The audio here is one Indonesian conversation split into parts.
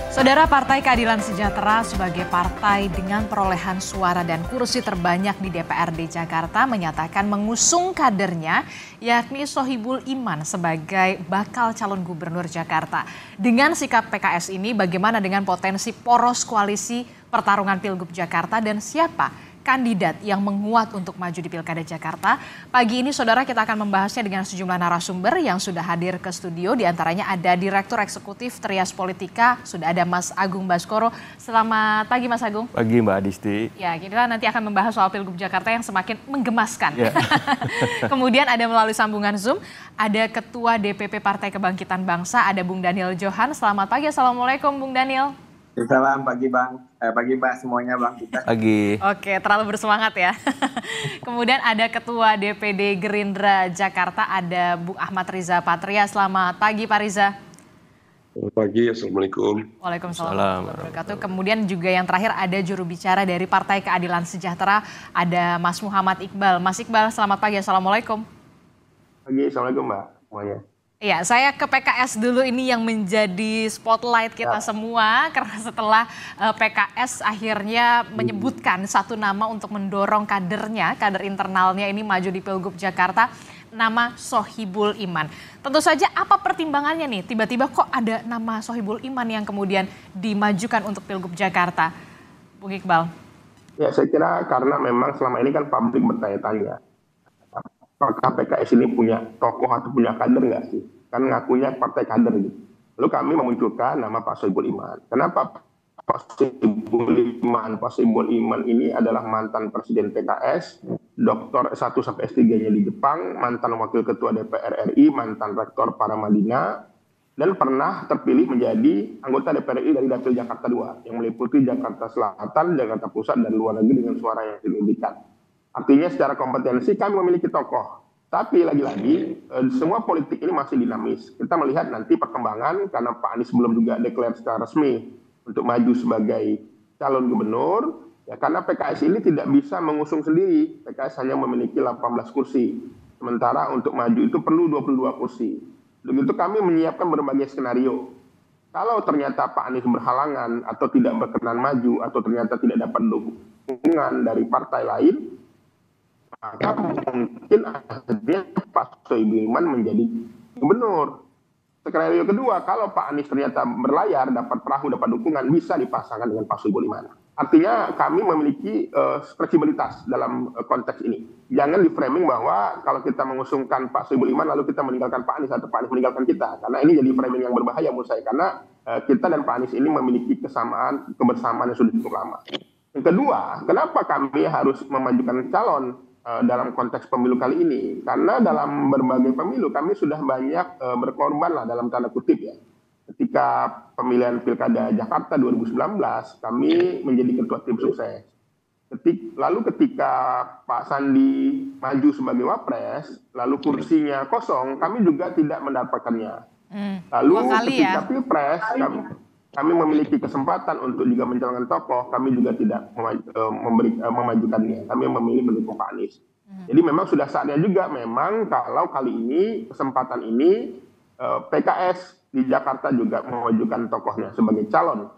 Saudara, Partai Keadilan Sejahtera sebagai partai dengan perolehan suara dan kursi terbanyak di DPRD Jakarta menyatakan mengusung kadernya yakni Sohibul Iman sebagai bakal calon gubernur Jakarta. Dengan sikap PKS ini bagaimana dengan potensi poros koalisi pertarungan Pilgub Jakarta dan siapa kandidat yang menguat untuk maju di Pilkada Jakarta? Pagi ini saudara kita akan membahasnya dengan sejumlah narasumber yang sudah hadir ke studio. Di antaranya ada Direktur Eksekutif Trias Politika, sudah ada Mas Agung Baskoro. Selamat pagi Mas Agung. Pagi Mbak Adisti. Ya, kita nanti akan membahas soal Pilgub Jakarta yang semakin menggemaskan. Ya. Kemudian ada melalui sambungan Zoom, ada Ketua DPP Partai Kebangkitan Bangsa, ada Bung Daniel Johan. Selamat pagi, Assalamualaikum Bung Daniel. Salam pagi Bang, pagi Mbak semuanya Bang kita. Pagi. Oke, terlalu bersemangat ya. Kemudian ada Ketua DPD Gerindra Jakarta, ada Bung Ahmad Riza Patria. Selamat pagi Pak Riza. Selamat pagi, Assalamualaikum. Waalaikumsalam warahmatullahi wabarakatuh. Kemudian juga yang terakhir ada juru bicara dari Partai Keadilan Sejahtera, ada Mas Muhammad Iqbal. Mas Iqbal, selamat pagi, Assalamualaikum. Pagi, Assalamualaikum Mbak semuanya. Iya, saya ke PKS dulu ini yang menjadi spotlight kita semua karena setelah PKS akhirnya menyebutkan satu nama untuk mendorong kadernya, kader internalnya ini maju di Pilgub Jakarta, nama Sohibul Iman. Tentu saja apa pertimbangannya nih? Tiba-tiba kok ada nama Sohibul Iman yang kemudian dimajukan untuk Pilgub Jakarta, Bung Iqbal? Ya, saya kira karena memang selama ini kan publik bertanya-tanya. Apakah PKS ini punya tokoh atau punya kader nggak sih? Kan ngakunya partai kader gitu. Lalu kami memunculkan nama Pak Sohibul Iman. Kenapa Pak Sohibul Iman? Pak Sohibul Iman ini adalah mantan Presiden PKS, Doktor S1 sampai S3-nya di Jepang, mantan Wakil Ketua DPR RI, mantan Rektor Paramadina, dan pernah terpilih menjadi anggota DPR RI dari Dapil Jakarta II, yang meliputi Jakarta Selatan, Jakarta Pusat, dan luar negeri dengan suara yang signifikan. Artinya secara kompetensi kami memiliki tokoh. Tapi lagi-lagi semua politik ini masih dinamis. Kita melihat nanti perkembangan karena Pak Anies belum juga deklar secara resmi untuk maju sebagai calon gubernur. Ya, karena PKS ini tidak bisa mengusung sendiri. PKS hanya memiliki 18 kursi. Sementara untuk maju itu perlu 22 kursi. Begitu kami menyiapkan berbagai skenario. Kalau ternyata Pak Anies berhalangan atau tidak berkenan maju atau ternyata tidak dapat dukungan dari partai lain, maka mungkin akhirnya Pak Sohibul Iman menjadi gubernur. Skenario kedua, kalau Pak Anies ternyata berlayar, dapat perahu, dapat dukungan, bisa dipasangkan dengan Pak Sohibul Iman. Artinya kami memiliki fleksibilitas dalam konteks ini. Jangan di framing bahwa kalau kita mengusungkan Pak Sohibul Iman lalu kita meninggalkan Pak Anies atau Pak Anies meninggalkan kita. Karena ini jadi framing yang berbahaya menurut saya. Karena kita dan Pak Anies ini memiliki kebersamaan yang sudah cukup lama. Yang kedua, kenapa kami harus memajukan calon dalam konteks pemilu kali ini? Karena dalam berbagai pemilu kami sudah banyak berkorban lah dalam tanda kutip ya. Ketika pemilihan Pilkada Jakarta 2019 kami menjadi ketua tim sukses. Lalu ketika Pak Sandi maju sebagai wapres, lalu kursinya kosong, kami juga tidak mendapatkannya. Lalu ketika Pilpres kami memiliki kesempatan untuk juga mencalonkan tokoh, kami juga tidak memajukannya. Kami memilih mendukung Pak Anies. Jadi memang sudah saatnya juga memang kalau kali ini, kesempatan ini, PKS di Jakarta juga memajukan tokohnya sebagai calon.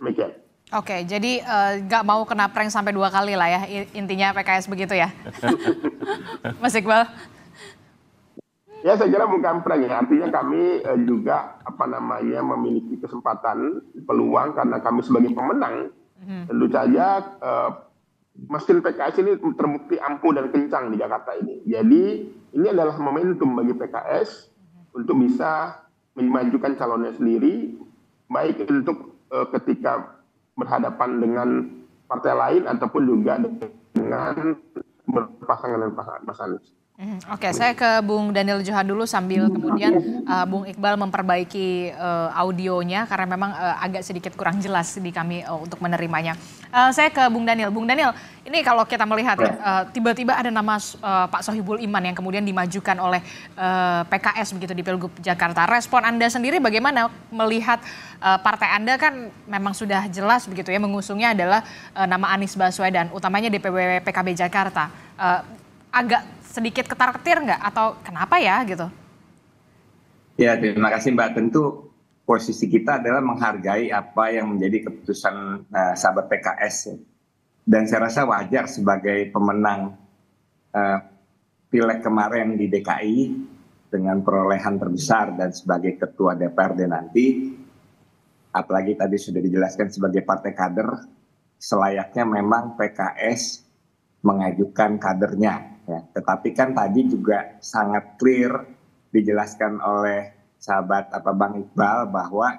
Demikian. Oke, jadi nggak mau kena prank sampai 2 kali lah ya, intinya PKS begitu ya? Mas Iqbal? Ya, saya kira bukan prank ya. Artinya kami juga memiliki kesempatan, peluang karena kami sebagai pemenang. Tentu saja mesin PKS ini terbukti ampuh dan kencang di Jakarta ini. Jadi ini adalah momentum bagi PKS untuk bisa memajukan calonnya sendiri, baik untuk ketika berhadapan dengan partai lain ataupun juga dengan berpasangan dengan Mas Anies. Oke, saya ke Bung Daniel Johan dulu sambil kemudian Bung Iqbal memperbaiki audionya karena memang agak sedikit kurang jelas di kami untuk menerimanya. Saya ke Bung Daniel. Bung Daniel, ini kalau kita melihat tiba-tiba ada nama Pak Sohibul Iman yang kemudian dimajukan oleh PKS begitu di Pilgub Jakarta. Respon Anda sendiri bagaimana melihat partai Anda kan memang sudah jelas begitu ya mengusungnya adalah nama Anies Baswedan, utamanya DPW PKB Jakarta. Agak sedikit ketar-ketir nggak atau kenapa ya gitu? Ya, terima kasih Mbak. Tentu posisi kita adalah menghargai apa yang menjadi keputusan sahabat PKS. Dan saya rasa wajar sebagai pemenang pileg kemarin di DKI dengan perolehan terbesar dan sebagai ketua DPRD nanti, apalagi tadi sudah dijelaskan sebagai partai kader, selayaknya memang PKS mengajukan kadernya. Ya. Tetapi kan tadi juga sangat clear dijelaskan oleh sahabat Bang Iqbal bahwa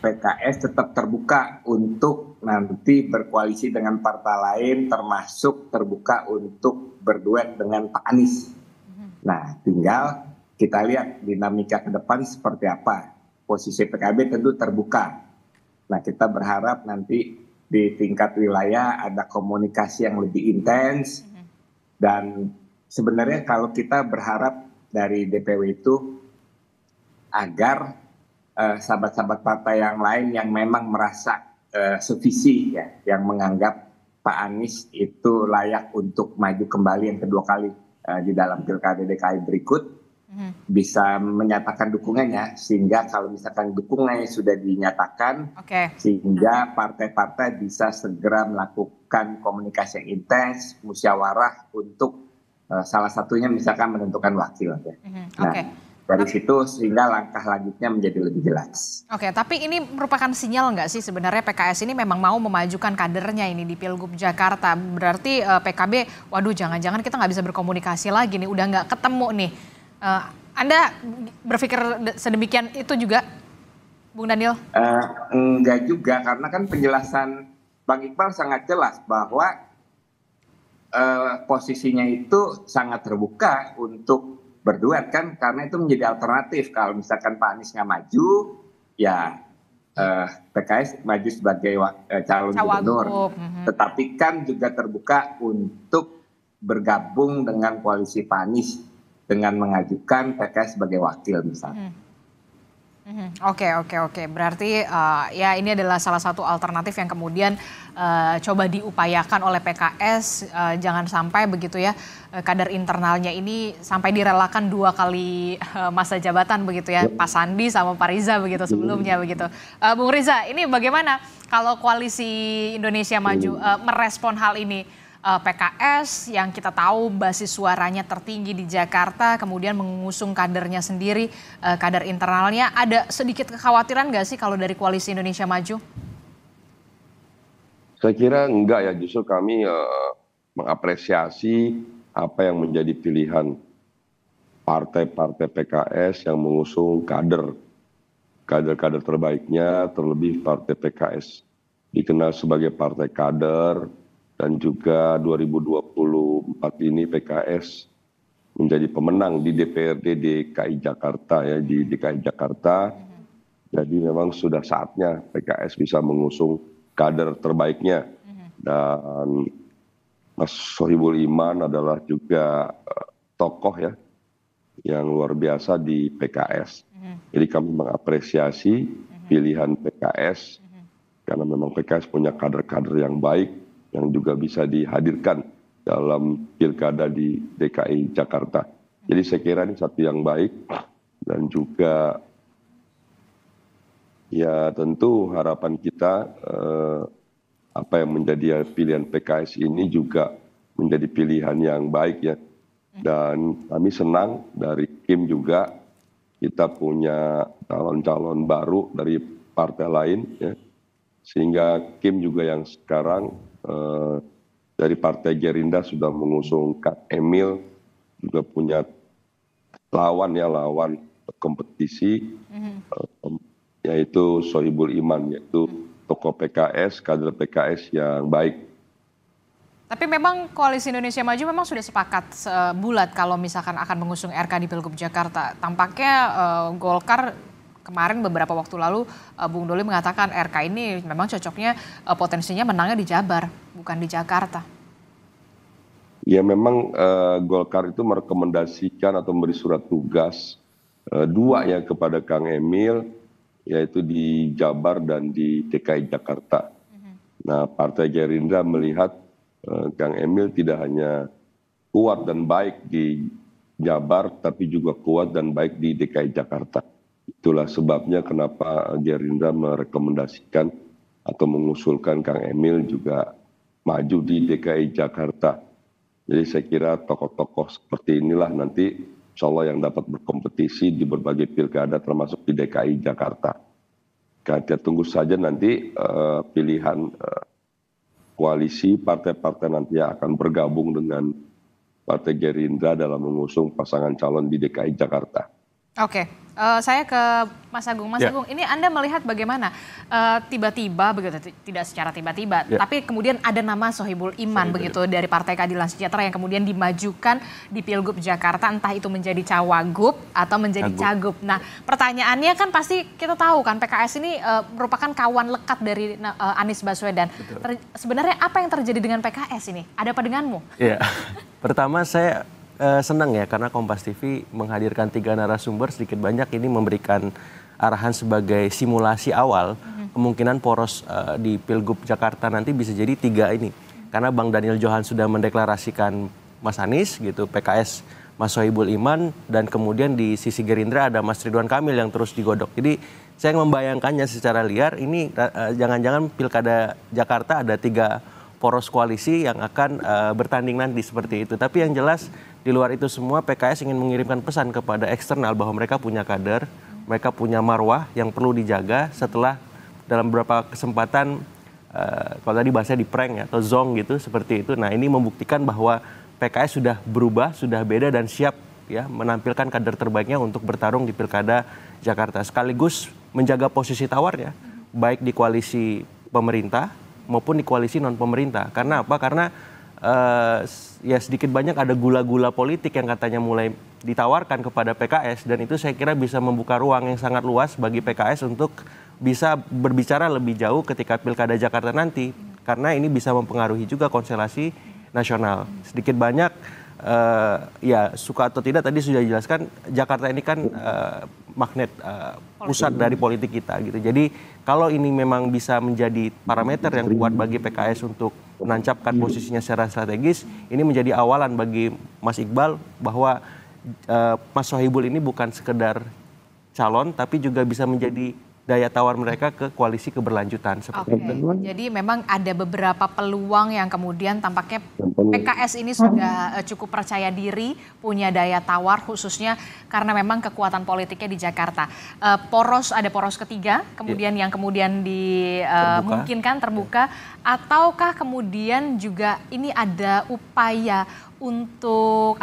PKS tetap terbuka untuk nanti berkoalisi dengan partai lain, termasuk terbuka untuk berduet dengan Pak Anies. Nah, tinggal kita lihat dinamika ke depan seperti apa. Posisi PKB tentu terbuka. Nah, kita berharap nanti di tingkat wilayah ada komunikasi yang lebih intens. Dan sebenarnya kalau kita berharap dari DPW itu agar sahabat-sahabat partai yang lain yang memang merasa sevisi ya, yang menganggap Pak Anies itu layak untuk maju kembali yang kedua kali di dalam Pilkada DKI berikut, bisa menyatakan dukungannya, sehingga kalau misalkan dukungannya sudah dinyatakan, sehingga partai-partai bisa segera melakukan komunikasi yang intens, musyawarah untuk salah satunya misalkan menentukan wakil. Ya. Nah, dari situ sehingga langkah lanjutnya menjadi lebih jelas. Oke, tapi ini merupakan sinyal nggak sih sebenarnya PKS ini memang mau memajukan kadernya ini di Pilgub Jakarta? Berarti PKB, waduh jangan-jangan kita nggak bisa berkomunikasi lagi nih, udah nggak ketemu nih. Anda berpikir sedemikian itu juga, Bung Daniel? Enggak juga, karena kan penjelasan Bang Iqbal sangat jelas bahwa posisinya itu sangat terbuka untuk berduet kan, karena itu menjadi alternatif. Kalau misalkan Pak Anies nggak maju, ya PKS maju sebagai calon gubernur. Tetapi kan juga terbuka untuk bergabung dengan koalisi Pak Anies dengan mengajukan PKS sebagai wakil misalnya. Oke. Berarti ya ini adalah salah satu alternatif yang kemudian coba diupayakan oleh PKS. Jangan sampai begitu ya kader internalnya ini sampai direlakan 2 kali masa jabatan begitu ya. Pak Sandi sama Pak Riza begitu sebelumnya begitu. Bung Riza, ini bagaimana kalau koalisi Indonesia Maju merespon hal ini? PKS yang kita tahu basis suaranya tertinggi di Jakarta, kemudian mengusung kadernya sendiri, kader internalnya. Ada sedikit kekhawatiran nggak sih kalau dari koalisi Indonesia Maju? Saya kira enggak ya, justru kami mengapresiasi apa yang menjadi pilihan partai-partai PKS yang mengusung kader terbaiknya, terlebih partai PKS. Dikenal sebagai partai kader, dan juga 2024 ini PKS menjadi pemenang di DPRD DKI Jakarta ya, di DKI Jakarta. Jadi memang sudah saatnya PKS bisa mengusung kader terbaiknya. Dan Mas Sohibul Iman adalah juga tokoh ya yang luar biasa di PKS. Jadi kami mengapresiasi pilihan PKS karena memang PKS punya kader-kader yang baik yang juga bisa dihadirkan dalam pilkada di DKI Jakarta. Jadi saya kira ini satu yang baik, dan juga ya tentu harapan kita apa yang menjadi pilihan PKS ini juga menjadi pilihan yang baik ya. Dan kami senang dari Kim juga kita punya calon-calon baru dari partai lain ya. Sehingga Kim juga yang sekarang dari Partai Gerindra sudah mengusung Kang Emil, juga punya lawan kompetisi, yaitu Sohibul Iman, yaitu tokoh PKS, kader PKS yang baik. Tapi memang Koalisi Indonesia Maju memang sudah sepakat bulat kalau misalkan akan mengusung RK di Pilgub Jakarta. Tampaknya Golkar kemarin beberapa waktu lalu Bung Doli mengatakan RK ini memang cocoknya potensinya menangnya di Jabar, bukan di Jakarta. Ya memang Golkar itu merekomendasikan atau memberi surat tugas 2 ya kepada Kang Emil, yaitu di Jabar dan di DKI Jakarta. Nah, Partai Gerindra melihat Kang Emil tidak hanya kuat dan baik di Jabar, tapi juga kuat dan baik di DKI Jakarta. Itulah sebabnya kenapa Gerindra merekomendasikan atau mengusulkan Kang Emil juga maju di DKI Jakarta. Jadi saya kira tokoh-tokoh seperti inilah nanti insya Allah yang dapat berkompetisi di berbagai pilkada termasuk di DKI Jakarta. Kita tunggu saja nanti pilihan koalisi partai-partai nanti yang akan bergabung dengan Partai Gerindra dalam mengusung pasangan calon di DKI Jakarta. Oke, saya ke Mas Agung. Mas Agung, ini Anda melihat bagaimana tiba-tiba begitu, tidak secara tiba-tiba, tapi kemudian ada nama Sohibul Iman begitu dari Partai Keadilan Sejahtera yang kemudian dimajukan di Pilgub Jakarta, entah itu menjadi cawagup atau menjadi cagup. Nah, pertanyaannya kan pasti kita tahu kan PKS ini merupakan kawan lekat dari Anies Baswedan. Sebenarnya apa yang terjadi dengan PKS ini? Ada apa denganmu? Iya, pertama saya senang ya karena Kompas TV menghadirkan 3 narasumber, sedikit banyak ini memberikan arahan sebagai simulasi awal kemungkinan poros di Pilgub Jakarta nanti bisa jadi 3 ini. Karena Bang Daniel Johan sudah mendeklarasikan Mas Anies gitu, PKS Mas Sohibul Iman, dan kemudian di sisi Gerindra ada Mas Ridwan Kamil yang terus digodok. Jadi saya membayangkannya secara liar ini jangan-jangan Pilkada Jakarta ada 3 poros koalisi yang akan bertanding nanti seperti itu. Tapi yang jelas di luar itu semua PKS ingin mengirimkan pesan kepada eksternal bahwa mereka punya kader, mereka punya marwah yang perlu dijaga setelah dalam beberapa kesempatan kalau tadi bahasanya di prank ya, atau zong gitu seperti itu. Nah, ini membuktikan bahwa PKS sudah berubah, sudah beda dan siap ya menampilkan kader terbaiknya untuk bertarung di Pilkada Jakarta. Sekaligus menjaga posisi tawarnya baik di koalisi pemerintah maupun di koalisi non pemerintah. Karena apa? Karena ya sedikit banyak ada gula-gula politik yang katanya mulai ditawarkan kepada PKS, dan itu saya kira bisa membuka ruang yang sangat luas bagi PKS untuk bisa berbicara lebih jauh ketika Pilkada Jakarta nanti, karena ini bisa mempengaruhi juga konstelasi nasional. Sedikit banyak ya suka atau tidak tadi sudah dijelaskan, Jakarta ini kan magnet pusat dari politik kita gitu. Jadi kalau ini memang bisa menjadi parameter yang kuat bagi PKS untuk menancapkan posisinya secara strategis, ini menjadi awalan bagi Mas Iqbal bahwa Mas Sohibul ini bukan sekedar calon, tapi juga bisa menjadi daya tawar mereka ke koalisi keberlanjutan seperti itu. Jadi memang ada beberapa peluang yang kemudian tampaknya PKS ini sudah cukup percaya diri, punya daya tawar khususnya karena memang kekuatan politiknya di Jakarta. Ada poros ketiga, kemudian yang kemudian dimungkinkan terbuka, ataukah kemudian juga ini ada upaya untuk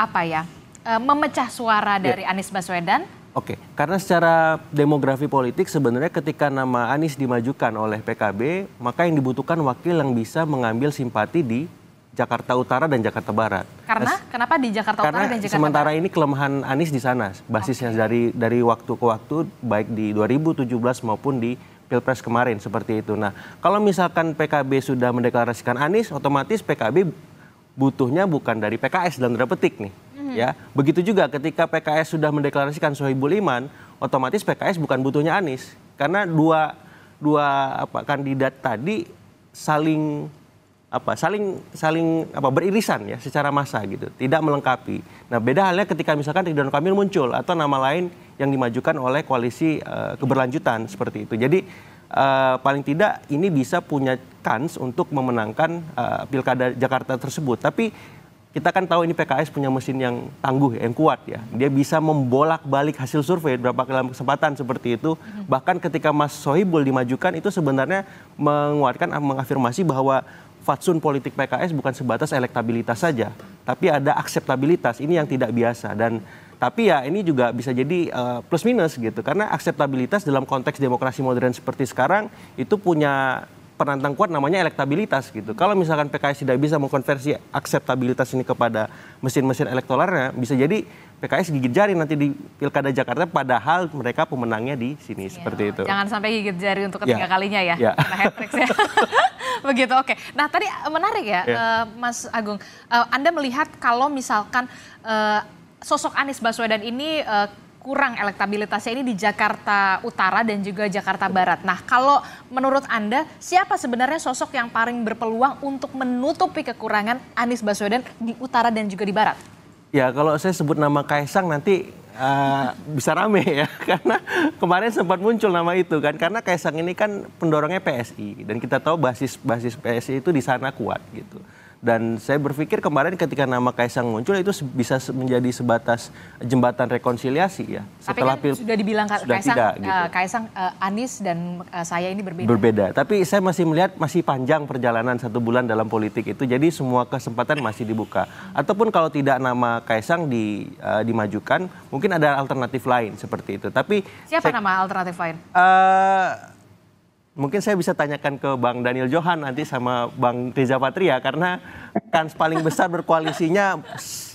memecah suara dari Anies Baswedan? Oke, karena secara demografi politik sebenarnya ketika nama Anies dimajukan oleh PKB, maka yang dibutuhkan wakil yang bisa mengambil simpati di Jakarta Utara dan Jakarta Barat. Karena kenapa di Jakarta Utara dan Jakarta Barat? Karena sementara ini kelemahan Anies di sana, basisnya dari waktu ke waktu, baik di 2017 maupun di Pilpres kemarin seperti itu. Nah, kalau misalkan PKB sudah mendeklarasikan Anies, otomatis PKB butuhnya bukan dari PKS dalam tanda petik nih. Ya, begitu juga ketika PKS sudah mendeklarasikan Sohibul Iman, otomatis PKS bukan butuhnya Anies, karena dua kandidat tadi saling beririsan ya secara massa gitu, tidak melengkapi. Nah, beda halnya ketika misalkan Ridwan Kamil muncul atau nama lain yang dimajukan oleh koalisi keberlanjutan seperti itu. Jadi paling tidak ini bisa punya kans untuk memenangkan Pilkada Jakarta tersebut. Tapi kita kan tahu ini PKS punya mesin yang tangguh, yang kuat ya. Dia bisa membolak-balik hasil survei berapa kali kesempatan seperti itu. Bahkan ketika Mas Sohibul dimajukan itu sebenarnya menguatkan, mengafirmasi bahwa fatsun politik PKS bukan sebatas elektabilitas saja, tapi ada akseptabilitas. Ini yang tidak biasa. Tapi ya ini juga bisa jadi plus minus gitu. Karena akseptabilitas dalam konteks demokrasi modern seperti sekarang itu punya penantang kuat namanya elektabilitas gitu. Kalau misalkan PKS tidak bisa mengkonversi akseptabilitas ini kepada mesin-mesin elektoralnya, bisa jadi PKS gigit jari nanti di Pilkada Jakarta, padahal mereka pemenangnya di sini seperti itu. Jangan sampai gigit jari untuk ketiga kalinya ya, hat-trick ya. Begitu, oke. Nah tadi menarik ya, Mas Agung. Anda melihat kalau misalkan sosok Anies Baswedan ini kurang elektabilitasnya ini di Jakarta Utara dan juga Jakarta Barat. Nah, kalau menurut Anda, siapa sebenarnya sosok yang paling berpeluang untuk menutupi kekurangan Anies Baswedan di Utara dan juga di Barat? Ya, kalau saya sebut nama Kaisang nanti bisa rame ya, karena kemarin sempat muncul nama itu kan, karena Kaisang ini kan pendorongnya PSI dan kita tahu basis PSI itu di sana kuat gitu. Dan saya berpikir kemarin ketika nama Kaisang muncul itu bisa menjadi sebatas jembatan rekonsiliasi ya. Setelah tapi kan sudah dibilang sudah Kaisang, tidak, gitu. Kaisang Anies dan saya ini berbeda. Berbeda, tapi saya masih melihat masih panjang perjalanan 1 bulan dalam politik itu, jadi semua kesempatan masih dibuka. Ataupun kalau tidak nama Kaisang dimajukan, mungkin ada alternatif lain seperti itu. Tapi siapa nama alternatif lain? Mungkin saya bisa tanyakan ke Bang Daniel Johan nanti sama Bang Riza Patria, karena kans paling besar berkoalisinya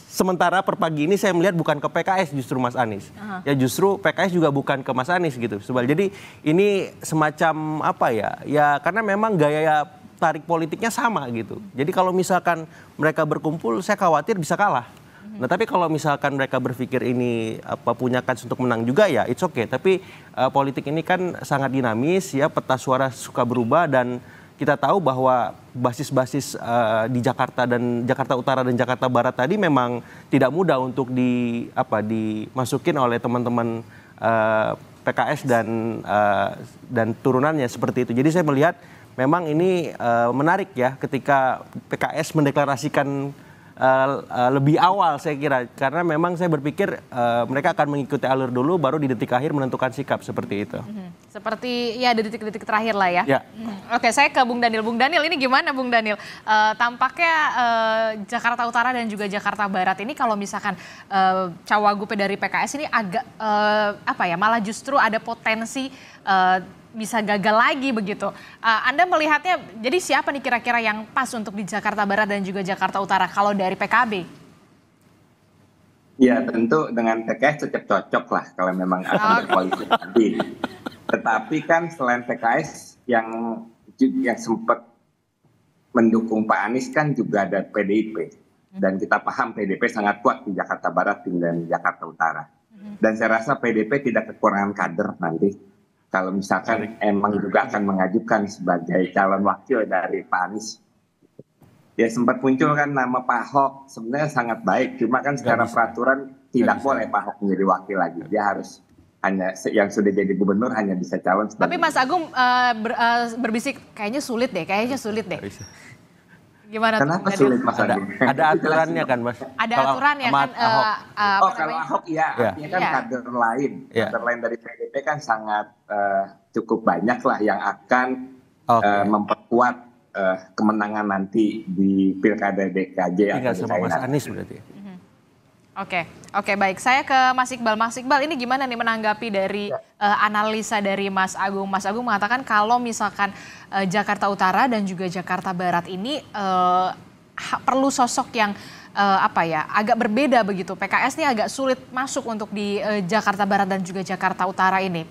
sementara per pagi ini saya melihat bukan ke PKS justru Mas Anies. Ya justru PKS juga bukan ke Mas Anies gitu. Jadi ini semacam apa ya? Ya karena memang gaya tarik politiknya sama gitu. Jadi kalau misalkan mereka berkumpul, saya khawatir bisa kalah. Nah tapi kalau misalkan mereka berpikir ini punya kans untuk menang juga ya it's okay. Tapi politik ini kan sangat dinamis ya, peta suara suka berubah dan kita tahu bahwa basis-basis di Jakarta dan Jakarta Utara dan Jakarta Barat tadi memang tidak mudah untuk dimasukin oleh teman-teman PKS dan turunannya seperti itu. Jadi saya melihat memang ini menarik ya ketika PKS mendeklarasikan lebih awal saya kira, karena memang saya berpikir mereka akan mengikuti alur dulu baru di detik akhir menentukan sikap seperti itu. Seperti ya detik-detik terakhir lah ya. Ya. Oke, saya ke Bung Daniel. Bung Daniel ini gimana Bung Daniel? Tampaknya Jakarta Utara dan juga Jakarta Barat ini kalau misalkan cawagup dari PKS ini agak malah justru ada potensi bisa gagal lagi begitu. Anda melihatnya, jadi siapa nih kira-kira yang pas untuk di Jakarta Barat dan juga Jakarta Utara kalau dari PKB? Ya tentu dengan PKS cocok lah kalau memang akan berkoalisi nanti. Tetapi kan selain PKS yang sempat mendukung Pak Anies kan juga ada PDIP. Dan kita paham PDIP sangat kuat di Jakarta Barat dan Jakarta Utara. Dan saya rasa PDIP tidak kekurangan kader nanti. Kalau misalkan emang juga akan mengajukan sebagai calon wakil dari Pak Anies. Ya sempat muncul kan nama Pak Ahok, sebenarnya sangat baik. Cuma kan secara peraturan tidak boleh Pak Ahok menjadi wakil lagi. Dia harus hanya yang sudah jadi gubernur hanya bisa calon sebagai. Tapi Mas Agung berbisik kayaknya sulit deh. Gimana? Kenapa sulit Mas Agung? Ada aturannya kan Mas? Ada aturannya kan. Kalau Ahok ya, artinya kan kader lain. Kader lain dari PDIP kan sangat cukup banyak lah yang akan memperkuat kemenangan nanti di Pilkada DKJ. Tinggal sama Mas Anies berarti. Oke, baik. Saya ke Mas Iqbal. Mas Iqbal ini gimana nih menanggapi dari analisa dari Mas Agung? Mas Agung mengatakan kalau misalkan Jakarta Utara dan juga Jakarta Barat ini perlu sosok yang agak berbeda begitu. PKS ini agak sulit masuk untuk di Jakarta Barat dan juga Jakarta Utara ini.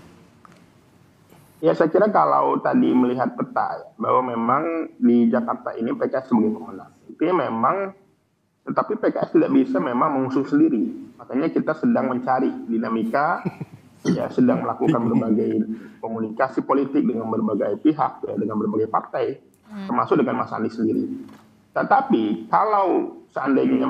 Ya saya kira kalau tadi melihat peta bahwa memang di Jakarta ini PKS sebagai pemenang. Itu memang. Tetapi PKS tidak bisa memang mengusung sendiri. Makanya kita sedang mencari dinamika, ya sedang melakukan berbagai komunikasi politik dengan berbagai pihak, ya, dengan berbagai partai, termasuk dengan Mas Anies sendiri. Tetapi kalau seandainya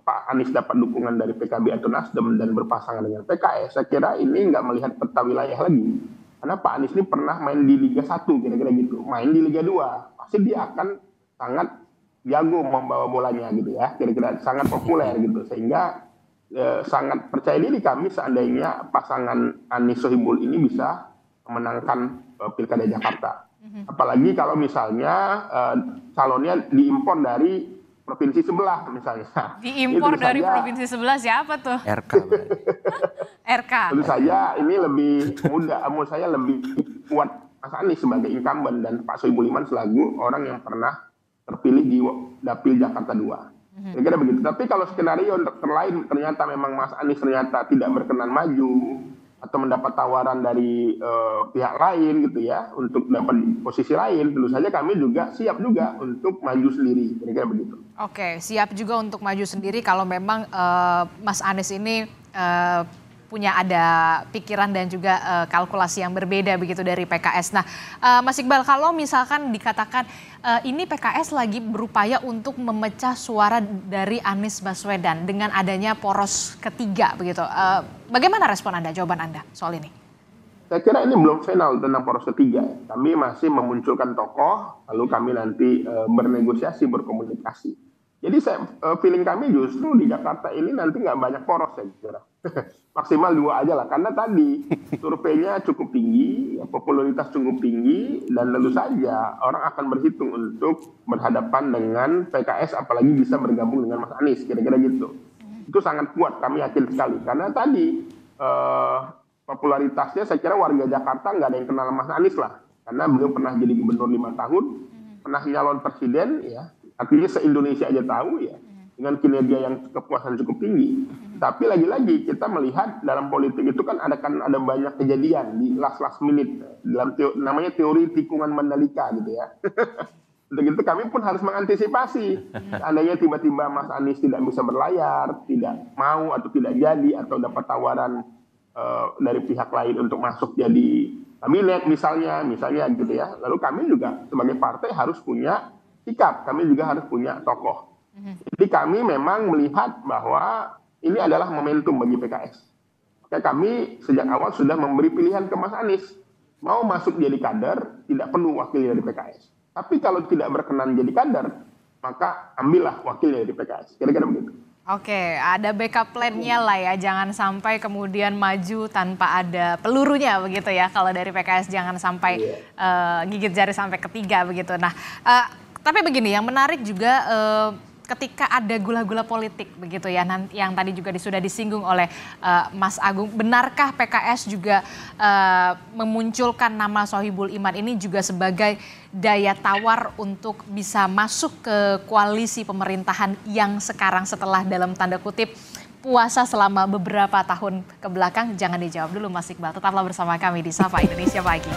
Pak Anies dapat dukungan dari PKB atau Nasdem dan berpasangan dengan PKS, saya kira ini nggak melihat peta wilayah lagi. Karena Pak Anies ini pernah main di Liga 1, kira-kira gitu. Main di Liga 2, pasti dia akan sangat jago membawa bolanya gitu ya, kira-kira sangat populer gitu, sehingga sangat percaya diri kami seandainya pasangan Anies Sohibul ini bisa memenangkan Pilkada Jakarta. Apalagi kalau misalnya calonnya diimpor dari provinsi sebelah misalnya. Diimpor dari provinsi sebelah siapa tuh? RK. RK. Tentu saja ini lebih mudah, menurut saya lebih kuat Mas Anies sebagai incumbent dan Pak Sohibul Iman selaku orang yang pernah terpilih di Dapil Jakarta 2. Kira-kira begitu. Tapi kalau skenario terlain ternyata memang Mas Anies ternyata tidak berkenan maju atau mendapat tawaran dari pihak lain gitu ya untuk dapat posisi lain, tentu saja kami juga siap juga untuk maju sendiri. Kira-kira begitu. Oke, siap juga untuk maju sendiri kalau memang Mas Anies ini punya ada pikiran dan juga kalkulasi yang berbeda begitu dari PKS. Nah, Mas Iqbal, kalau misalkan dikatakan ini PKS lagi berupaya untuk memecah suara dari Anies Baswedan dengan adanya poros ketiga begitu. Bagaimana respon Anda, jawaban Anda soal ini? Saya kira ini belum final tentang poros ketiga. Kami masih memunculkan tokoh, lalu kami nanti bernegosiasi, berkomunikasi. Jadi feeling kami justru di Jakarta ini nanti nggak banyak poros, saya kira. Maksimal 2 aja lah, karena tadi surveinya cukup tinggi, popularitas cukup tinggi, dan tentu saja orang akan berhitung untuk berhadapan dengan PKS, apalagi bisa bergabung dengan Mas Anies, kira-kira gitu. Itu sangat kuat, kami yakin sekali. Karena tadi popularitasnya saya kira warga Jakarta nggak ada yang kenal Mas Anies lah, karena beliau pernah jadi gubernur 5 tahun, pernah nyalon presiden, ya, artinya se-Indonesia aja tahu ya, dengan kinerja yang kepuasan cukup tinggi. Tapi lagi-lagi kita melihat dalam politik itu kan ada banyak kejadian di last minute, dalam namanya teori tikungan Mandalika gitu ya. Untuk itu kami pun harus mengantisipasi. Seandainya tiba-tiba Mas Anies tidak bisa berlayar, tidak mau atau tidak jadi, atau dapat tawaran dari pihak lain untuk masuk jadi kabinet misalnya gitu ya. Lalu kami juga sebagai partai harus punya sikap, kami juga harus punya tokoh. Jadi kami memang melihat bahwa ini adalah momentum bagi PKS. Maka kami sejak awal sudah memberi pilihan ke Mas Anies. Mau masuk jadi kader, tidak perlu wakil dari PKS. Tapi kalau tidak berkenan jadi kader, maka ambillah wakil dari PKS. Kira-kira begitu. Oke, ada backup plan-nya lah ya. Jangan sampai kemudian maju tanpa ada pelurunya begitu ya. Kalau dari PKS jangan sampai gigit jari sampai ketiga begitu. Nah, tapi begini, yang menarik juga ketika ada gula-gula politik begitu ya, yang tadi juga sudah disinggung oleh Mas Agung, benarkah PKS juga memunculkan nama Sohibul Iman ini juga sebagai daya tawar untuk bisa masuk ke koalisi pemerintahan yang sekarang setelah dalam tanda kutip puasa selama beberapa tahun ke belakang? Jangan dijawab dulu Mas Iqbal, tetaplah bersama kami di Sapa Indonesia Pagi.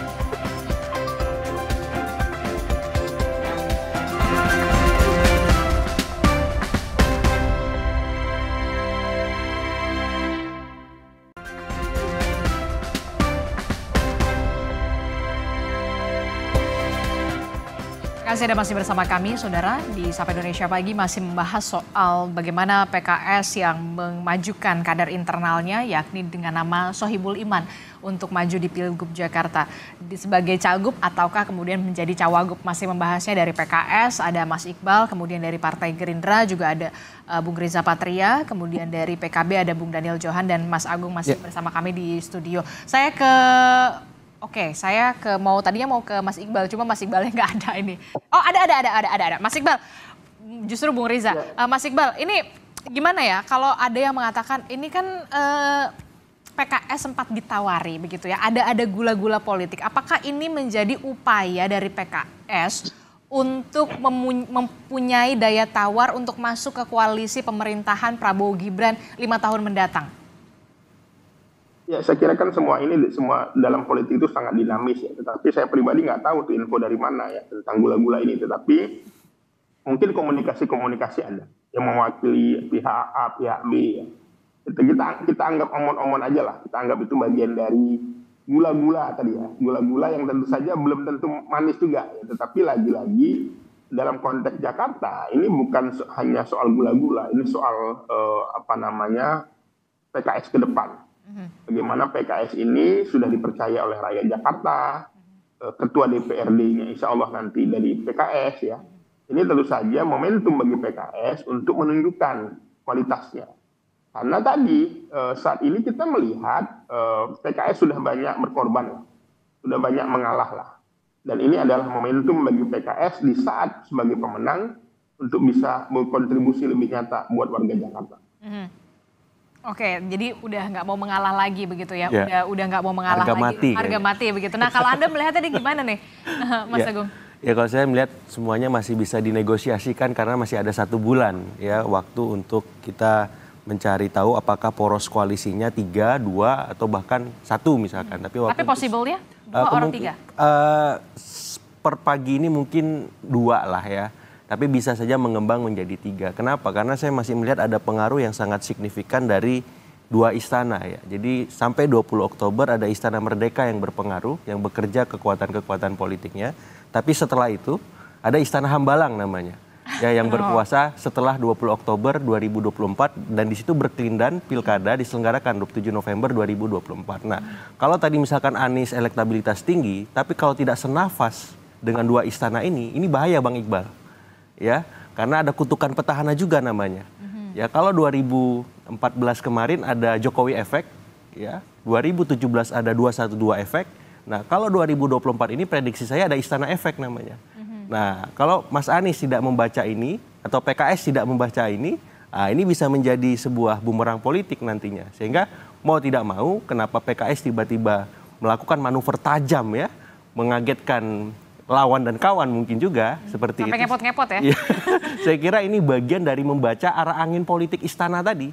Anda masih bersama kami, Saudara, di Sapa Indonesia Pagi masih membahas soal bagaimana PKS yang memajukan kader internalnya, yakni dengan nama Sohibul Iman untuk maju di Pilgub Jakarta sebagai cagup ataukah kemudian menjadi cawagup. Masih membahasnya dari PKS, ada Mas Iqbal, kemudian dari Partai Gerindra juga ada Bung Riza Patria, kemudian dari PKB ada Bung Daniel Johan dan Mas Agung masih bersama kami di studio. Saya tadinya mau ke Mas Iqbal, cuma Mas Iqbalnya nggak ada ini. Oh, ada. Mas Iqbal, justru Bung Riza. Mas Iqbal, ini gimana ya kalau ada yang mengatakan ini kan PKS sempat ditawari begitu ya, ada gula-gula politik. Apakah ini menjadi upaya dari PKS untuk mempunyai daya tawar untuk masuk ke koalisi pemerintahan Prabowo Gibran 5 tahun mendatang? Ya, saya kira kan semua dalam politik itu sangat dinamis ya. Tetapi saya pribadi nggak tahu tuh info dari mana ya tentang gula-gula ini. Tetapi mungkin komunikasi ada yang mewakili pihak A, pihak B ya. Kita anggap omon-omon aja lah. Kita anggap itu bagian dari gula-gula tadi ya. Gula-gula yang tentu saja belum tentu manis juga ya. Tetapi lagi-lagi dalam konteks Jakarta ini bukan hanya soal gula-gula. Ini soal PKS ke depan. Bagaimana PKS ini sudah dipercaya oleh rakyat Jakarta, ketua DPRD-nya insya Allah nanti dari PKS ya. Ini tentu saja momentum bagi PKS untuk menunjukkan kualitasnya. Karena tadi saat ini kita melihat PKS sudah banyak berkorban, sudah banyak mengalah lah. Dan ini adalah momentum bagi PKS di saat sebagai pemenang untuk bisa berkontribusi lebih nyata buat warga Jakarta. Oke, jadi udah nggak mau mengalah lagi begitu ya, udah nggak mau mengalah lagi, harga mati begitu. Nah, kalau Anda melihatnya gimana nih, Mas Agung? Ya, kalau saya melihat semuanya masih bisa dinegosiasikan karena masih ada 1 bulan ya waktu untuk kita mencari tahu apakah poros koalisinya 3, 2 atau bahkan 1 misalkan. Tapi possible-nya 2 orang 3? Per pagi ini mungkin 2 lah ya. Tapi bisa saja mengembang menjadi 3. Kenapa? Karena saya masih melihat ada pengaruh yang sangat signifikan dari dua istana ya. Jadi sampai 20 Oktober ada Istana Merdeka yang berpengaruh, yang bekerja kekuatan-kekuatan politiknya. Tapi setelah itu ada Istana Hambalang namanya. Ya, yang berkuasa setelah 20 Oktober 2024 dan di situ berkelindan pilkada diselenggarakan 27 November 2024. Nah, kalau tadi misalkan Anies elektabilitas tinggi, tapi kalau tidak senafas dengan dua istana ini bahaya Bang Iqbal. Ya, karena ada kutukan petahana juga namanya. Ya, kalau 2014 kemarin ada Jokowi efek, ya. 2017 ada 212 efek. Nah, kalau 2024 ini prediksi saya ada istana efek namanya. Nah, kalau Mas Anies tidak membaca ini atau PKS tidak membaca ini bisa menjadi sebuah bumerang politik nantinya. Sehingga mau tidak mau, kenapa PKS tiba-tiba melakukan manuver tajam ya, mengagetkan lawan dan kawan mungkin juga seperti sampai itu. Sampai ngepot-ngepot ya. Saya kira ini bagian dari membaca arah angin politik istana tadi.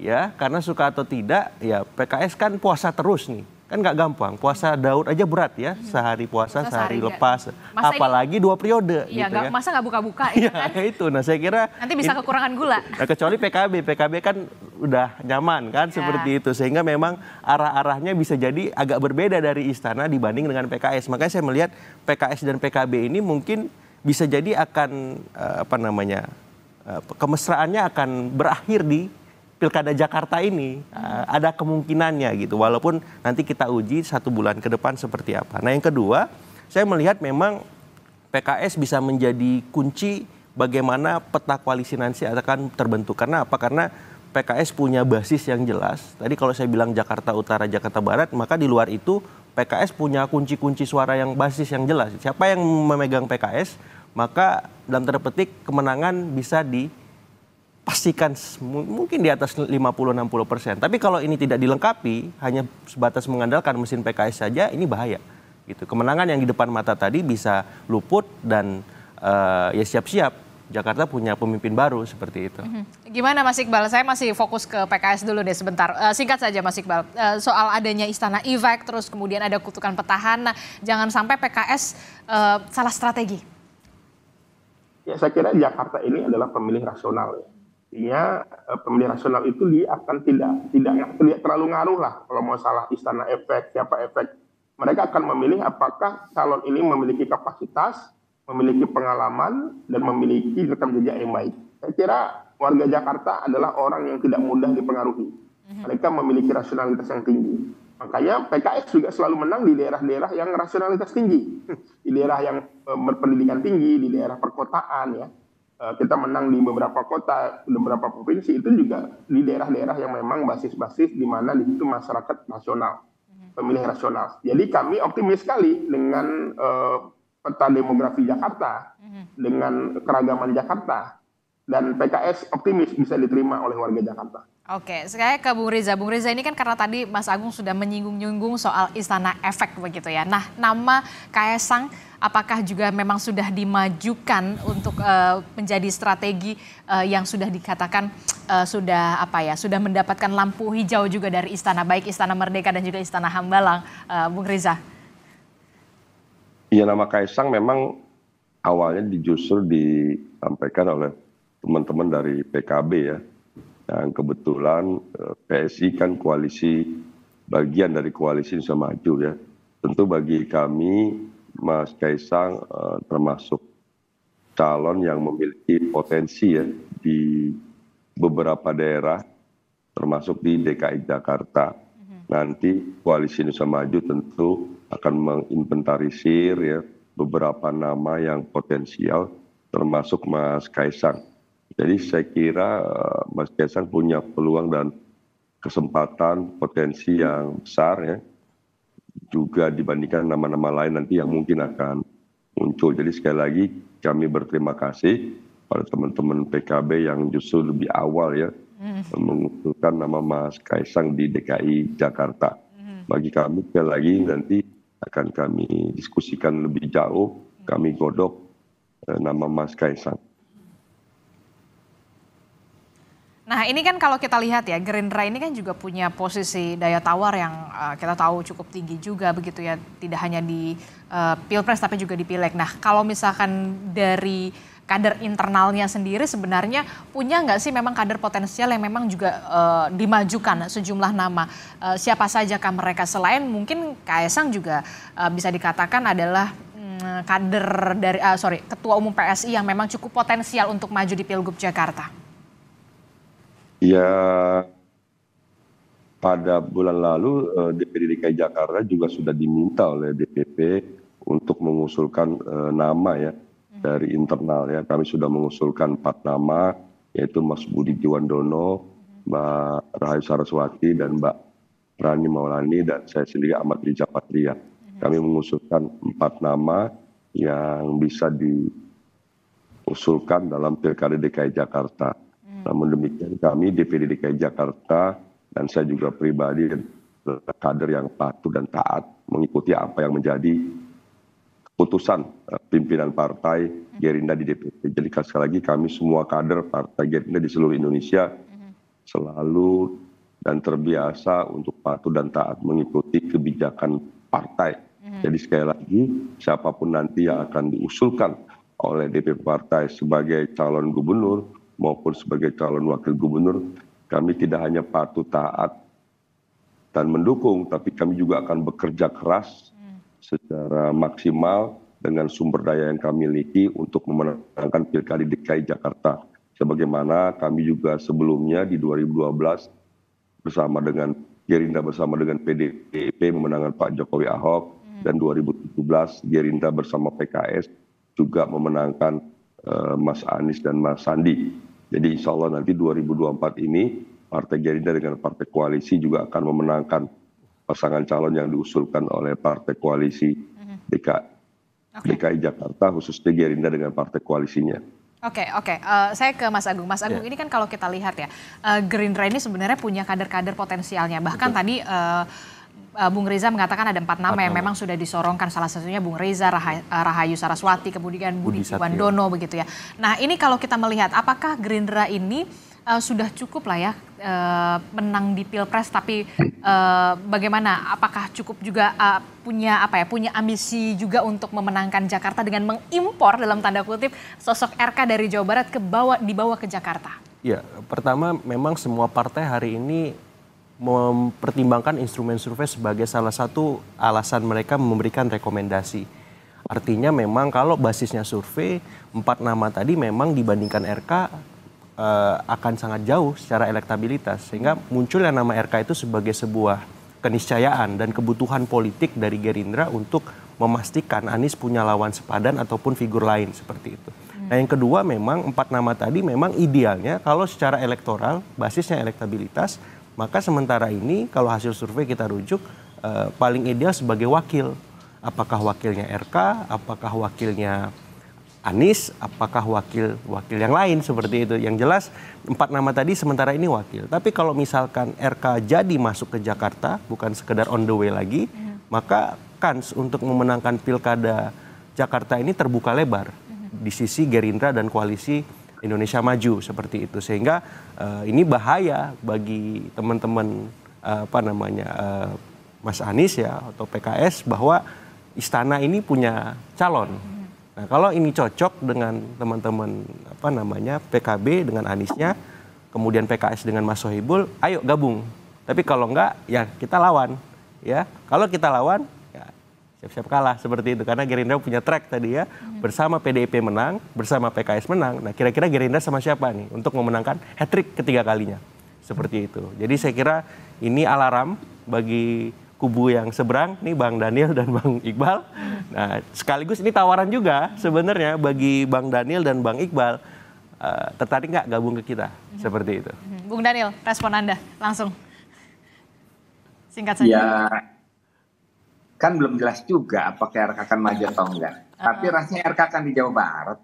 Ya, karena suka atau tidak, ya PKS kan puasa terus nih. Kan nggak gampang, puasa Daud aja berat ya, sehari puasa, sehari lepas. Apalagi 2 periode. Iya, gitu ya. Masa nggak buka-buka ya kan? Itu, nah saya kira. Nanti bisa kekurangan gula. Nah, kecuali PKB kan udah nyaman kan seperti itu. Sehingga memang arah-arahnya bisa jadi agak berbeda dari istana dibanding dengan PKS. Makanya saya melihat PKS dan PKB ini mungkin bisa jadi akan, kemesraannya akan berakhir di Pilkada Jakarta ini. Ada kemungkinannya gitu, walaupun nanti kita uji 1 bulan ke depan seperti apa. Nah, yang kedua, saya melihat memang PKS bisa menjadi kunci bagaimana peta koalisi nanti akan terbentuk. Karena apa? Karena PKS punya basis yang jelas. Tadi kalau saya bilang Jakarta Utara, Jakarta Barat, maka di luar itu PKS punya kunci-kunci suara yang basis yang jelas. Siapa yang memegang PKS, maka dalam tanda petik kemenangan bisa pastikan mungkin di atas 50-60%. Tapi kalau ini tidak dilengkapi, hanya sebatas mengandalkan mesin PKS saja, ini bahaya. Gitu. Kemenangan yang di depan mata tadi bisa luput dan ya siap-siap Jakarta punya pemimpin baru seperti itu. Gimana Mas Iqbal? Saya masih fokus ke PKS dulu deh sebentar. Singkat saja Mas Iqbal, soal adanya istana efek, terus kemudian ada kutukan petahana, jangan sampai PKS salah strategi. Ya, saya kira Jakarta ini adalah pemilih rasional ya. Artinya pemilih rasional itu dia akan tidak terlalu ngaruh lah kalau mau salah istana efek, siapa efek. Mereka akan memilih apakah calon ini memiliki kapasitas, memiliki pengalaman, dan memiliki rekam jejak yang baik. Saya kira warga Jakarta adalah orang yang tidak mudah dipengaruhi. Mereka memiliki rasionalitas yang tinggi. Makanya PKS juga selalu menang di daerah-daerah yang rasionalitas tinggi. Di daerah yang berpendidikan tinggi, di daerah perkotaan ya. Kita menang di beberapa kota, beberapa provinsi, itu juga di daerah-daerah yang memang basis-basis di mana di situ masyarakat nasional, pemilih rasional. Jadi kami optimis sekali dengan peta demografi Jakarta, dengan keragaman Jakarta, dan PKS optimis bisa diterima oleh warga Jakarta. Oke, saya ke Bung Riza. Bung Riza ini kan karena tadi Mas Agung sudah menyinggung-nyinggung soal istana efek begitu ya. Nah, nama Kaesang apakah juga memang sudah dimajukan untuk menjadi strategi yang sudah dikatakan sudah mendapatkan lampu hijau juga dari istana, baik Istana Merdeka dan juga Istana Hambalang, Bung Riza? Iya, nama Kaesang memang awalnya justru disampaikan oleh teman-teman dari PKB ya. Yang kebetulan PSI kan koalisi, bagian dari koalisi Indonesia Maju ya. Tentu bagi kami Mas Kaesang termasuk calon yang memiliki potensi ya di beberapa daerah, termasuk di DKI Jakarta. Nanti koalisi Indonesia Maju tentu akan menginventarisir ya beberapa nama yang potensial, termasuk Mas Kaesang. Jadi saya kira Mas Kaesang punya peluang dan kesempatan potensi yang besar ya, juga dibandingkan nama-nama lain nanti yang mungkin akan muncul. Jadi sekali lagi kami berterima kasih pada teman-teman PKB yang justru lebih awal ya mengusulkan nama Mas Kaesang di DKI Jakarta. Bagi kami sekali lagi nanti akan kami diskusikan lebih jauh, kami godok nama Mas Kaesang. Nah ini kan kalau kita lihat ya, Gerindra ini kan juga punya posisi daya tawar yang kita tahu cukup tinggi juga begitu ya. Tidak hanya di Pilpres tapi juga di Pileg. Nah kalau misalkan dari kader internalnya sendiri sebenarnya punya nggak sih memang kader potensial yang memang juga dimajukan sejumlah nama. Siapa sajakah mereka selain mungkin Kaesang juga bisa dikatakan adalah kader dari Ketua Umum PSI yang memang cukup potensial untuk maju di Pilgub Jakarta. Ya, pada bulan lalu DPD DKI Jakarta juga sudah diminta oleh DPP untuk mengusulkan nama ya dari internal ya. Kami sudah mengusulkan 4 nama, yaitu Mas Budi Jiwandono, Mbak Rahayu Saraswati, dan Mbak Rani Maulani, dan saya sendiri Ahmad Riza Patria. Kami mengusulkan 4 nama yang bisa diusulkan dalam Pilkada DKI Jakarta. Namun demikian kami DPD DKI Jakarta dan saya juga pribadi kader yang patuh dan taat mengikuti apa yang menjadi keputusan pimpinan partai Gerindra di DPP. Jadi sekali lagi kami semua kader partai Gerindra di seluruh Indonesia selalu dan terbiasa untuk patuh dan taat mengikuti kebijakan partai. Jadi sekali lagi siapapun nanti yang akan diusulkan oleh DPP partai sebagai calon gubernur maupun sebagai calon wakil gubernur, kami tidak hanya patuh taat dan mendukung, tapi kami juga akan bekerja keras secara maksimal dengan sumber daya yang kami miliki untuk memenangkan Pilkada DKI Jakarta. Sebagaimana kami juga sebelumnya di 2012 bersama dengan Gerindra bersama dengan PDIP memenangkan Pak Jokowi Ahok, dan 2017 Gerindra bersama PKS juga memenangkan Mas Anies dan Mas Sandi. Jadi insya Allah nanti 2024 ini Partai Gerindra dengan Partai Koalisi juga akan memenangkan pasangan calon yang diusulkan oleh Partai Koalisi DKI Jakarta, khususnya Gerindra dengan Partai Koalisinya. Oke. Saya ke Mas Agung. Mas Agung, ini kan kalau kita lihat ya, Gerindra ini sebenarnya punya kader-kader potensialnya. Bahkan tadi Bung Reza mengatakan ada 4 nama yang memang sudah disorongkan, salah satunya Bung Reza, Rahayu Saraswati, kemudian Budi Jiwandono begitu ya. Nah ini kalau kita melihat apakah Gerindra ini sudah cukup lah ya menang di Pilpres, tapi bagaimana? Apakah cukup juga punya ambisi juga untuk memenangkan Jakarta dengan mengimpor dalam tanda kutip sosok RK dari Jawa Barat dibawa ke Jakarta? Ya, pertama memang semua partai hari ini mempertimbangkan instrumen survei sebagai salah satu alasan mereka memberikan rekomendasi. Artinya memang kalau basisnya survei, 4 nama tadi memang dibandingkan RK akan sangat jauh secara elektabilitas. Sehingga munculnya nama RK itu sebagai sebuah keniscayaan dan kebutuhan politik dari Gerindra untuk memastikan Anies punya lawan sepadan ataupun figur lain seperti itu. Nah yang kedua memang 4 nama tadi memang idealnya kalau secara elektoral, basisnya elektabilitas, maka sementara ini kalau hasil survei kita rujuk paling ideal sebagai wakil. Apakah wakilnya RK, apakah wakilnya Anies, apakah wakil yang lain seperti itu. Yang jelas 4 nama tadi sementara ini wakil. Tapi kalau misalkan RK jadi masuk ke Jakarta, bukan sekedar on the way lagi, maka kans untuk memenangkan Pilkada Jakarta ini terbuka lebar di sisi Gerindra dan koalisi Indonesia Maju seperti itu. Sehingga ini bahaya bagi teman-teman Mas Anies ya atau PKS bahwa istana ini punya calon. Nah, kalau ini cocok dengan teman-teman PKB dengan Aniesnya, kemudian PKS dengan Mas Sohibul, ayo gabung. Tapi kalau enggak ya kita lawan ya. Kalau kita lawan ya siap-siap kalah seperti itu karena Gerindra punya track tadi ya. Bersama PDIP menang, bersama PKS menang. Nah, kira-kira Gerindra sama siapa nih untuk memenangkan hat-trick ketiga kalinya? Seperti itu. Jadi saya kira ini alarm bagi kubu yang seberang nih Bang Daniel dan Bang Iqbal. Nah, sekaligus ini tawaran juga sebenarnya bagi Bang Daniel dan Bang Iqbal, tertarik nggak gabung ke kita seperti itu. Bung Daniel, respon Anda langsung. Singkat saja. Ya, kan belum jelas juga apakah RK akan maju atau enggak. Tapi rasanya RK akan di Jawa Barat.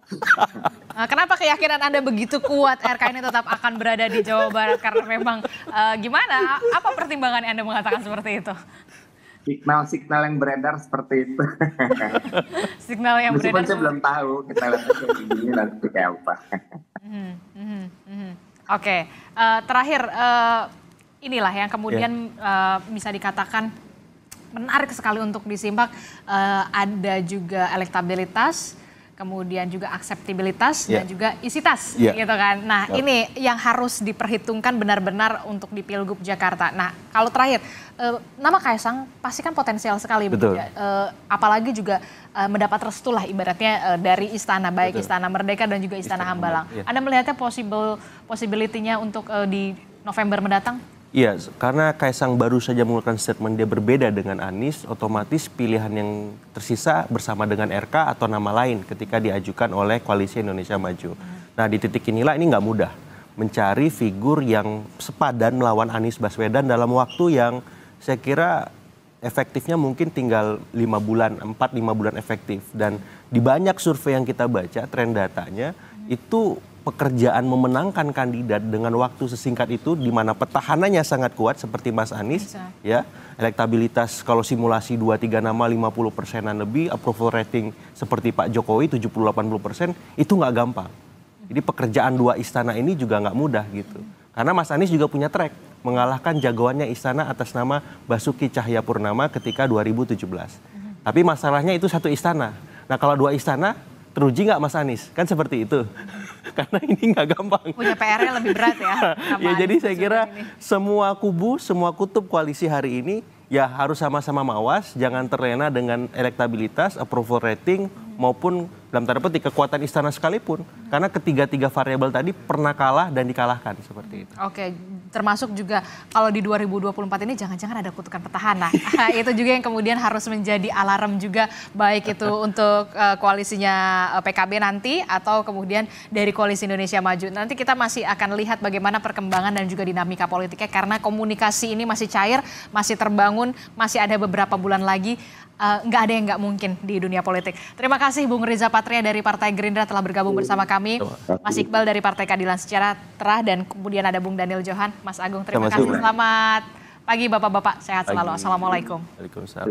Kenapa keyakinan Anda begitu kuat RK ini tetap akan berada di Jawa Barat? Karena memang gimana? Apa pertimbangan Anda mengatakan seperti itu? Signal yang beredar seperti itu. Signal yang beredar. Meskipun saya belum tahu, kita lihat ini nanti kayak apa. Oke, terakhir inilah yang kemudian bisa dikatakan menarik sekali untuk disimak, ada juga elektabilitas, kemudian juga akseptabilitas dan juga isitas gitu kan. Nah, ini yang harus diperhitungkan benar-benar untuk di Pilgub Jakarta. Nah, kalau terakhir nama Kaisang pasti kan potensial sekali. Betul. Apalagi juga mendapat restu lah ibaratnya dari istana, baik Istana Merdeka dan juga Istana Hambalang. Anda melihatnya possibility-nya untuk di November mendatang? Iya, karena Kaisang baru saja mengeluarkan statement dia berbeda dengan Anies, otomatis pilihan yang tersisa bersama dengan RK atau nama lain ketika diajukan oleh Koalisi Indonesia Maju. Nah, di titik inilah ini nggak mudah mencari figur yang sepadan melawan Anies Baswedan dalam waktu yang saya kira efektifnya mungkin tinggal 5 bulan, 4-5 bulan efektif. Dan di banyak survei yang kita baca, tren datanya itu pekerjaan memenangkan kandidat dengan waktu sesingkat itu di mana petahananya sangat kuat seperti Mas Anies, ya, elektabilitas kalau simulasi 2-3 nama 50%-an lebih, approval rating seperti Pak Jokowi 70-80%, itu nggak gampang. Jadi pekerjaan dua istana ini juga nggak mudah gitu. Karena Mas Anies juga punya track mengalahkan jagoannya istana atas nama Basuki Cahayapurnama ketika 2017. Tapi masalahnya itu satu istana. Nah, kalau dua istana teruji nggak Mas Anies? Kan seperti itu. Karena ini nggak gampang. Punya PR-nya lebih berat ya. Ya, jadi saya kira semua kubu, semua kutub koalisi hari ini ya harus sama-sama mawas, jangan terlena dengan elektabilitas, approval rating, maupun dalam tanda petik kekuatan istana sekalipun. Karena ketiga-tiga variabel tadi pernah kalah dan dikalahkan seperti itu. Oke, termasuk juga kalau di 2024 ini jangan-jangan ada kutukan petahana. Itu juga yang kemudian harus menjadi alarm juga, baik itu untuk koalisinya PKB nanti atau kemudian dari Koalisi Indonesia Maju. Nanti kita masih akan lihat bagaimana perkembangan dan juga dinamika politiknya karena komunikasi ini masih cair, masih terbangun, masih ada beberapa bulan lagi. Nggak ada yang nggak mungkin di dunia politik. Terima kasih Bung Riza Patria dari Partai Gerindra telah bergabung bersama kami. Mas Iqbal dari Partai Keadilan Sejahtera dan kemudian ada Bung Daniel Johan. Mas Agung, terima kasih. Selamat pagi Bapak-Bapak, sehat selalu. Assalamualaikum. Waalaikumsalam.